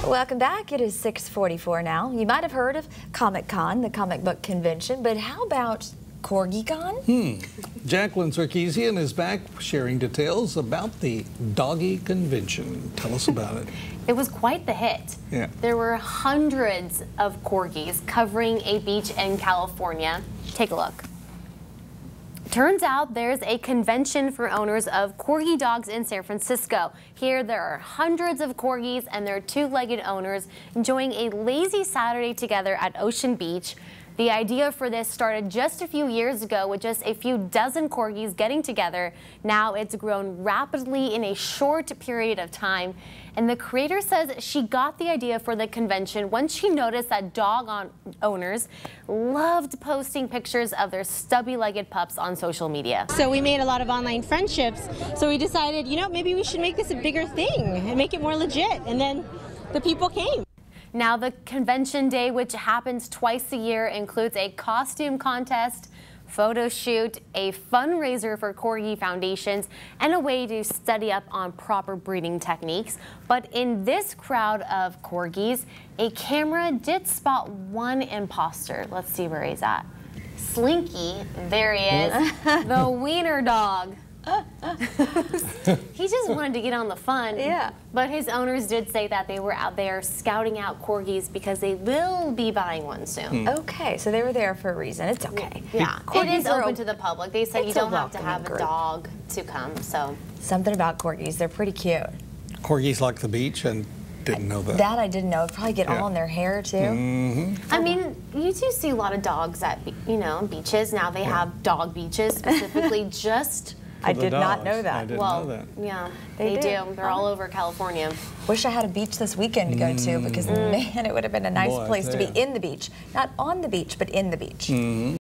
Welcome back. It is 6:44 now. You might have heard of Comic-Con, the comic book convention, but how about Corgi-Con? Jacqueline Sarkeesian is back sharing details about the Doggy Convention. Tell us about it. It was quite the hit. Yeah. There were hundreds of corgis covering a beach in California. Take a look. Turns out there's a convention for owners of corgi dogs in San Francisco. Here there are hundreds of corgis and their two-legged owners enjoying a lazy Saturday together at Ocean Beach. The idea for this started just a few years ago with just a few dozen corgis getting together. Now it's grown rapidly in a short period of time. And the creator says she got the idea for the convention when she noticed that dog owners loved posting pictures of their stubby-legged pups on social media. So we made a lot of online friendships. So we decided, you know, maybe we should make this a bigger thing and make it more legit. And then the people came. Now the convention day, which happens twice a year, includes a costume contest, photo shoot, a fundraiser for Corgi Foundations, and a way to study up on proper breeding techniques. But in this crowd of corgis, a camera did spot one imposter. Let's see where he's at. Slinky, there he is, the wiener dog. He just wanted to get on the fun. Yeah. But his owners did say that they were out there scouting out corgis because they will be buying one soon. Okay, so they were there for a reason. It's okay. Yeah, it Corgis is are open to the public. They said you it's a don't have to have welcoming a group. dog to come, so. Something about corgis, they're pretty cute. Corgis like the beach, and didn't know that. That I didn't know. It'd probably get Yeah. all in their hair too. I mean, you do see a lot of dogs at, beaches. Now they have dog beaches specifically just. I did not dogs. know I that. didn't Well, know that. yeah, They they do. do. They're all over California. Wish I had a beach this weekend to go to because man, it would have been a nice Boy, I place to tell be ya. in the beach. Not on the beach, but in the beach.